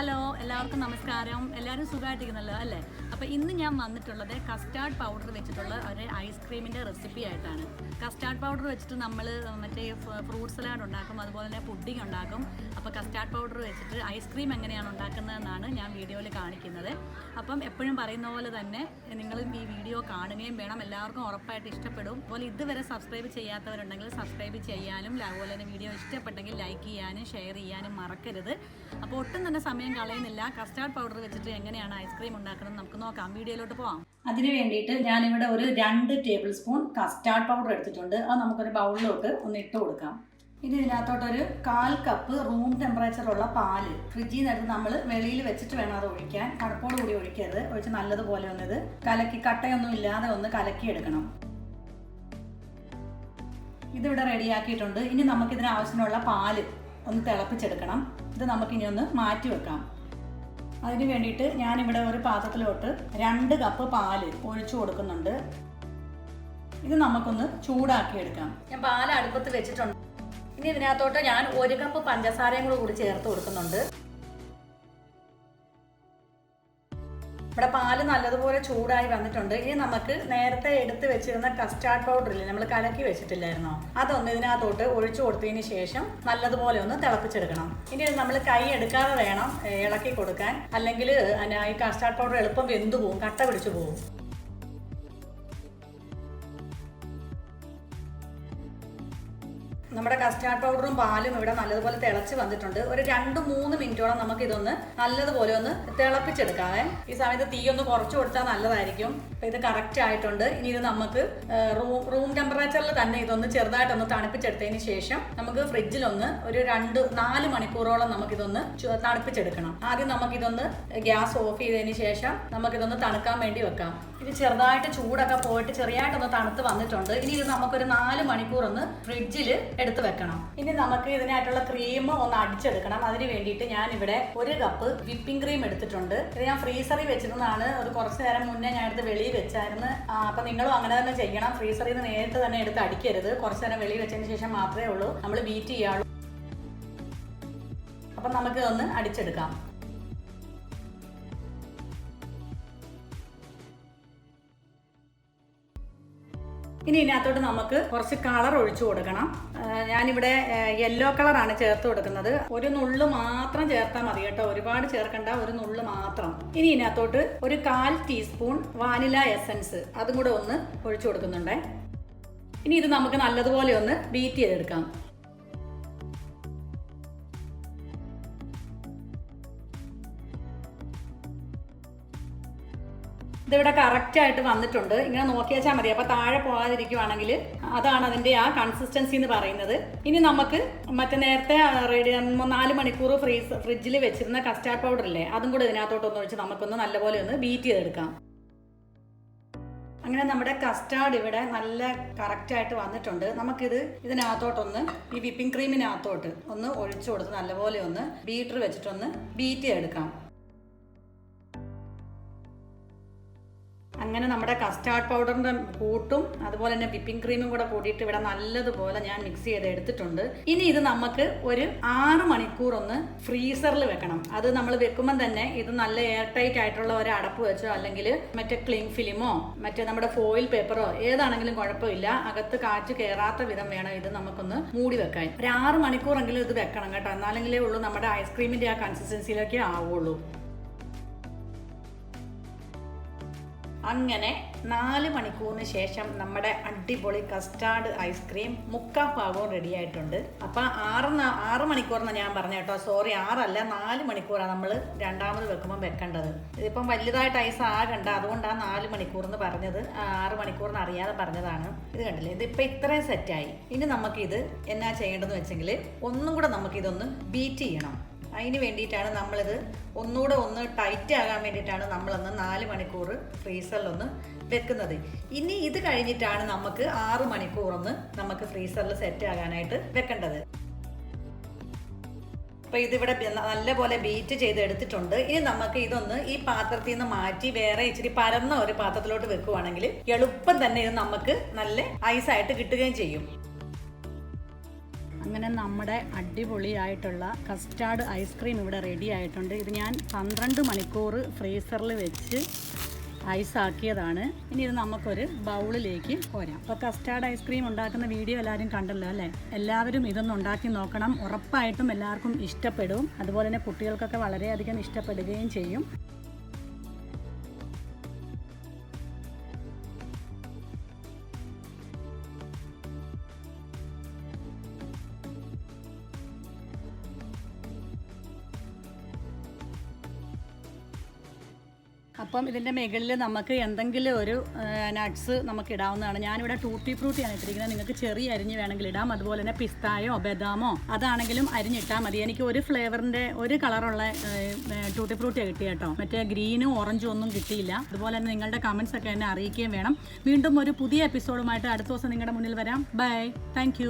Hello, എല്ലാവർക്കും നമസ്കാരം. എല്ലാവരും സുഖമായിട്ടിരിക്കുന്നല്ലോ അല്ലേ? അപ്പോൾ ഇന്ന് ഞാൻ വന്നിട്ടുള്ളത് കസ്റ്റാർഡ് പൗഡർ വെച്ചിട്ടുള്ള ഒരു ഐസ്ക്രീമിൻ്റെ റെസിപ്പി ആയിട്ടാണ്. കസ്റ്റാർഡ് പൗഡർ വെച്ചിട്ട് നമ്മൾ മറ്റേ ഫ്രൂട്ട് സലാഡ് ഉണ്ടാക്കും, അതുപോലെ തന്നെ പുഡിംഗ് ഉണ്ടാക്കും. അപ്പോൾ കസ്റ്റാർഡ് പൗഡർ വെച്ചിട്ട് ഐസ്ക്രീം എങ്ങനെയാണ് ഉണ്ടാക്കുന്നതെന്നാണ് ഞാൻ വീഡിയോയിൽ കാണിക്കുന്നത്. അപ്പം എപ്പോഴും പറയുന്ന പോലെ തന്നെ നിങ്ങളും ഈ വീഡിയോ കാണുകയും വേണം. എല്ലാവർക്കും ഉറപ്പായിട്ട് ഇഷ്ടപ്പെടും. അതുപോലെ ഇതുവരെ സബ്സ്ക്രൈബ് ചെയ്യാത്തവരുണ്ടെങ്കിൽ സബ്സ്ക്രൈബ് ചെയ്യാനും, അതുപോലെ തന്നെ വീഡിയോ ഇഷ്ടപ്പെട്ടെങ്കിൽ ലൈക്ക് ചെയ്യാനും ഷെയർ ചെയ്യാനും മറക്കരുത്. അപ്പോൾ ഒട്ടും തന്നെ സമയം കളയുന്നില്ല. കസ്റ്റാർഡ് പൗഡർ വെച്ചിട്ട് എങ്ങനെയാണ് ഐസ്ക്രീം ഉണ്ടാക്കുന്നത് നമുക്ക് നോക്കാം. വീഡിയോയിലോട്ട് പോവാം. അതിന് വേണ്ടിയിട്ട് ഞാനിവിടെ ഒരു 2 ടേബിൾ സ്പൂൺ കസ്റ്റാർഡ് പൗഡർ എടുത്തിട്ടുണ്ട്. അത് നമുക്കൊരു ബൗളിലോട്ട് ഒന്ന് ഇട്ട് കൊടുക്കാം. ഇനി ഇതിനകത്തോട്ടൊരു 1/4 കപ്പ് റൂം ടെമ്പറേച്ചറുള്ള പാല് ഫ്രിഡ്ജിൽ നിന്ന് എടുത്ത് നമ്മൾ വെളിയിൽ വെച്ചിട്ട് വേണം അത് ഒഴിക്കാൻ. തണുപ്പോട് കൂടി ഒഴിക്കരുത്. ഒഴിച്ച് നല്ലതുപോലെ ഒന്ന് ഇത് കലക്കി, കട്ടയൊന്നും ഇല്ലാതെ ഒന്ന് കലക്കി എടുക്കണം. ഇതിവിടെ റെഡിയാക്കിയിട്ടുണ്ട്. ഇനി നമുക്കിതിന് ആവശ്യമുള്ള പാല് ഒന്ന് തിളപ്പിച്ചെടുക്കണം. ഇത് നമുക്കിനി ഒന്ന് മാറ്റി വെക്കാം. അതിന് വേണ്ടിയിട്ട് ഞാനിവിടെ ഒരു പാത്രത്തിലോട്ട് 2 കപ്പ് പാല് ഒഴിച്ചു കൊടുക്കുന്നുണ്ട്. ഇത് നമുക്കൊന്ന് ചൂടാക്കി എടുക്കാം. ഞാൻ പാല് അടുപ്പത്ത് വെച്ചിട്ടുണ്ട്. ഇനി ഇതിനകത്തോട്ട് ഞാൻ 1 കപ്പ് പഞ്ചസാരയും കൂടി ചേർത്ത് കൊടുക്കുന്നുണ്ട്. ഇവിടെ പാല് നല്ലതുപോലെ ചൂടായി വന്നിട്ടുണ്ട്. ഇനി നമുക്ക് നേരത്തെ എടുത്ത് വെച്ചിരുന്ന കസ്റ്റാർഡ് പൗഡറില്ലേ, നമ്മൾ കലക്കി വെച്ചിട്ടില്ലായിരുന്നോ, അതൊന്ന് ഇതിനകത്തോട്ട് ഒഴിച്ചു കൊടുത്തതിന് ശേഷം നല്ലതുപോലെ ഒന്ന് തിളപ്പിച്ചെടുക്കണം. ഇനി നമ്മൾ കൈ എടുക്കാതെ വേണം ഇളക്കി കൊടുക്കാൻ, അല്ലെങ്കിൽ ഈ കസ്റ്റാർഡ് പൗഡർ എളുപ്പം വെന്തു പോവും, കട്ട പിടിച്ചു പോവും. നമ്മുടെ കസ്റ്റാർഡ് പൗഡറും പാലും ഇവിടെ നല്ലതുപോലെ തിളച്ച് വന്നിട്ടുണ്ട്. ഒരു 2-3 മിനിറ്റോളം നമുക്ക് ഇതൊന്ന് നല്ലതുപോലെ ഒന്ന് തിളപ്പിച്ചെടുക്കാവേ. ഈ സമയത്ത് തീ ഒന്ന് കുറച്ച് കൊടുത്താൽ നല്ലതായിരിക്കും. അപ്പോൾ ഇത് കറക്റ്റ് ആയിട്ടുണ്ട്. ഇനി ഇത് നമുക്ക് റൂം ടെമ്പറേച്ചറിൽ തന്നെ ഇതൊന്ന് ചെറുതായിട്ടൊന്ന് തണുപ്പിച്ചെടുത്തതിന് ശേഷം നമുക്ക് ഫ്രിഡ്ജിലൊന്ന് ഒരു 2-4 മണിക്കൂറോളം നമുക്കിതൊന്ന് തണുപ്പിച്ചെടുക്കണം. ആദ്യം നമുക്കിതൊന്ന് ഗ്യാസ് ഓഫ് ചെയ്തതിന് ശേഷം നമുക്കിതൊന്ന് തണുക്കാൻ വേണ്ടി വെക്കാം. ഇത് ചെറുതായിട്ട് ചൂടൊക്കെ പോയിട്ട് ചെറിയായിട്ടൊന്ന് തണുത്ത് വന്നിട്ടുണ്ട്. ഇനി ഇത് നമുക്കൊരു 4 മണിക്കൂർ ഒന്ന് ഫ്രിഡ്ജിൽ എടുത്ത് വെക്കണം. ഇനി നമുക്ക് ഇതിനായിട്ടുള്ള ക്രീം ഒന്ന് അടിച്ചെടുക്കണം. അതിന് വേണ്ടിയിട്ട് ഞാനിവിടെ 1 കപ്പ് വിപ്പിംഗ് ക്രീം എടുത്തിട്ടുണ്ട്. ഇത് ഞാൻ ഫ്രീസറിൽ വെച്ചിരുന്നതാണ്. ഒരു കുറച്ച് നേരം മുന്നേ ഞാൻ എടുത്ത് വെളിയിൽ വെച്ചായിരുന്നു. അപ്പം നിങ്ങളും അങ്ങനെ തന്നെ ചെയ്യണം. ഫ്രീസറിൽ നിന്ന് നേരിട്ട് തന്നെ എടുത്ത് അടിക്കരുത്. കുറച്ച് നേരം വെളിയിൽ വെച്ചതിന് ശേഷം മാത്രമേ ഉള്ളൂ നമ്മൾ ബീറ്റ് ചെയ്യാവുള്ളൂ. അപ്പം നമുക്ക് ഒന്ന് അടിച്ചെടുക്കാം. ഇനി ഇതിനകത്തോട്ട് നമുക്ക് കുറച്ച് കളർ ഒഴിച്ചു കൊടുക്കണം. ഞാനിവിടെ യെല്ലോ കളറാണ് ചേർത്ത് കൊടുക്കുന്നത്. ഒരു നുള്ളു മാത്രം ചേർത്താൽ മതി കേട്ടോ, ഒരുപാട് ചേർക്കണ്ട, ഒരു നുള്ളു മാത്രം. ഇനി ഇതിനകത്തോട്ട് ഒരു 1/4 ടീസ്പൂൺ വാനില എസൻസ് അതും കൂടെ ഒന്ന് ഒഴിച്ചു കൊടുക്കുന്നുണ്ട്. ഇനി ഇത് നമുക്ക് നല്ലതുപോലെ ഒന്ന് ബീറ്റ് ചെയ്തെടുക്കാം. ഇതിവിടെ കറക്റ്റായിട്ട് വന്നിട്ടുണ്ട്. ഇങ്ങനെ നോക്കി വെച്ചാൽ മതി. അപ്പോൾ താഴെ പോകാതിരിക്കുവാണെങ്കിൽ അതാണ് അതിൻ്റെ ആ കൺസിസ്റ്റൻസി എന്ന് പറയുന്നത്. ഇനി നമുക്ക് മറ്റേ നേരത്തെ 4 മണിക്കൂർ ഫ്രിഡ്ജിൽ വെച്ചിരുന്ന കസ്റ്റാർഡ് പൗഡർ ഇല്ലേ, അതും കൂടെ ഇതിനകത്തോട്ടൊന്ന് ഒഴിച്ച് നമുക്കൊന്ന് നല്ലപോലെ ഒന്ന് ബീറ്റ് ചെയ്തെടുക്കാം. അങ്ങനെ നമ്മുടെ കസ്റ്റാർഡ് ഇവിടെ നല്ല കറക്റ്റായിട്ട് വന്നിട്ടുണ്ട്. നമുക്കിത് ഇതിനകത്തോട്ടൊന്ന് ഈ വിപ്പിംഗ് ക്രീമിനകത്തോട്ട് ഒന്ന് ഒഴിച്ചു കൊടുത്ത് നല്ലപോലെ ഒന്ന് ബീറ്റർ വെച്ചിട്ടൊന്ന് ബീറ്റ് ചെയ്തെടുക്കാം. അങ്ങനെ നമ്മുടെ കസ്റ്റാർഡ് പൗഡറിൻ്റെ കൂട്ടും അതുപോലെ തന്നെ വിപ്പിംഗ് ക്രീമും കൂടെ കൂടിയിട്ട് ഇവിടെ നല്ലതുപോലെ ഞാൻ മിക്സ് ചെയ്ത് എടുത്തിട്ടുണ്ട്. ഇനി ഇത് നമുക്ക് ഒരു 6 മണിക്കൂർ ഒന്ന് ഫ്രീസറിൽ വെക്കണം. അത് നമ്മൾ വെക്കുമ്പം തന്നെ ഇത് നല്ല എയർ ടൈറ്റ് ആയിട്ടുള്ള ഒരു അടപ്പ് വെച്ചോ, അല്ലെങ്കിൽ മറ്റേ ക്ലിങ് ഫിലിമോ മറ്റേ നമ്മുടെ ഫോയിൽ പേപ്പറോ ഏതാണെങ്കിലും കുഴപ്പമില്ല. അകത്ത് കാറ്റ് കയറാത്ത വിധം വേണം ഇത് നമുക്കൊന്ന് മൂടി വെക്കാൻ. ഒരു 6 മണിക്കൂറെങ്കിലും ഇത് വെക്കണം കേട്ടോ, എന്നാലെങ്കിലേ ഉള്ളൂ നമ്മുടെ ഐസ്ക്രീമിൻ്റെ ആ കൺസിസ്റ്റൻസിയിലേക്ക് ആവുള്ളൂ. അങ്ങനെ 4 മണിക്കൂറിന് ശേഷം നമ്മുടെ അടിപൊളി കസ്റ്റാർഡ് ഐസ്ക്രീം 3/4 ഭാഗവും റെഡി ആയിട്ടുണ്ട്. അപ്പം 6 മണിക്കൂറെന്ന് ഞാൻ പറഞ്ഞു കേട്ടോ, സോറി 6 അല്ല 4 മണിക്കൂറാണ് നമ്മൾ രണ്ടാമത് വെക്കുമ്പോൾ വെക്കേണ്ടത്. ഇതിപ്പം വലുതായിട്ട് ഐസ് ആകണ്ട, അതുകൊണ്ടാണ് 4 മണിക്കൂർ എന്ന് പറഞ്ഞത്. 6 മണിക്കൂറിന് അറിയാതെ പറഞ്ഞതാണ്. ഇത് കണ്ടില്ലേ, ഇതിപ്പോൾ ഇത്രയും സെറ്റായി. ഇനി നമുക്കിത് എന്നാ ചെയ്യേണ്ടതെന്ന് വെച്ചെങ്കിൽ ഒന്നും കൂടെ നമുക്കിതൊന്ന് ബീറ്റ് ചെയ്യണം. അതിന് വേണ്ടിയിട്ടാണ് നമ്മളിത് ഒന്നുകൂടെ ഒന്ന് ടൈറ്റ് ആകാൻ വേണ്ടിയിട്ടാണ് നമ്മളൊന്ന് 4 മണിക്കൂർ ഫ്രീസറിലൊന്ന് വെക്കുന്നത്. ഇനി ഇത് കഴിഞ്ഞിട്ടാണ് നമുക്ക് 6 മണിക്കൂറൊന്ന് നമുക്ക് ഫ്രീസറിൽ സെറ്റ് ആകാനായിട്ട് വെക്കേണ്ടത്. അപ്പോൾ ഇതിവിടെ നല്ലപോലെ ബീറ്റ് ചെയ്ത് എടുത്തിട്ടുണ്ട്. ഇനി നമുക്ക് ഇതൊന്ന് ഈ പാത്രത്തിൽ നിന്ന് മാറ്റി വേറെ ഇച്ചിരി പരന്ന ഒരു പാത്രത്തിലോട്ട് വെക്കുവാണെങ്കിൽ എളുപ്പം തന്നെ ഇത് നമുക്ക് നല്ല ഐസായിട്ട് കിട്ടുകയും ചെയ്യും. അങ്ങനെ നമ്മുടെ അടിപൊളിയായിട്ടുള്ള കസ്റ്റാർഡ് ഐസ്ക്രീം ഇവിടെ റെഡി ആയിട്ടുണ്ട്. ഇത് ഞാൻ 12 മണിക്കൂർ ഫ്രീസറിൽ വെച്ച് ഐസാക്കിയതാണ്. ഇനി ഇത് നമുക്കൊരു ബൗളിലേക്ക് കോരാം. അപ്പോൾ കസ്റ്റാർഡ് ഐസ്ക്രീം ഉണ്ടാക്കുന്ന വീഡിയോ എല്ലാവരും കണ്ടല്ലോ അല്ലേ? എല്ലാവരും ഇതൊന്ന് ഉണ്ടാക്കി നോക്കണം. ഉറപ്പായിട്ടും എല്ലാവർക്കും ഇഷ്ടപ്പെടും. അതുപോലെ തന്നെ കുട്ടികൾക്കൊക്കെ വളരെയധികം ഇഷ്ടപ്പെടുകയും ചെയ്യും. അപ്പം ഇതിൻ്റെ മുകളിൽ നമുക്ക് എന്തെങ്കിലും ഒരു നട്ട്സ് നമുക്ക് ഇടാവുന്നതാണ്. ഞാനിവിടെ ടൂട്ടി ഫ്രൂട്ടിയാണ് ഇട്ടിരിക്കുന്നത്. നിങ്ങൾക്ക് ചെറിയ അരിഞ്ഞ് വേണമെങ്കിൽ ഇടാം. അതുപോലെ തന്നെ പിസ്തായോ ബദാമോ അതാണെങ്കിലും അരിഞ്ഞിട്ടാൽ മതി. എനിക്ക് ഒരു ഫ്ലേവറിൻ്റെ ഒരു കളറുള്ള ടൂട്ടി ഫ്രൂട്ടിയാണ് കിട്ടിയ കേട്ടോ. മറ്റേ ഗ്രീനും ഓറഞ്ചും ഒന്നും കിട്ടിയില്ല. അതുപോലെ തന്നെ നിങ്ങളുടെ കമൻസ് ഒക്കെ എന്നെ അറിയിക്കുകയും വേണം. വീണ്ടും ഒരു പുതിയ എപ്പിസോഡുമായിട്ട് അടുത്ത ദിവസം നിങ്ങളുടെ മുന്നിൽ വരാം. By, thank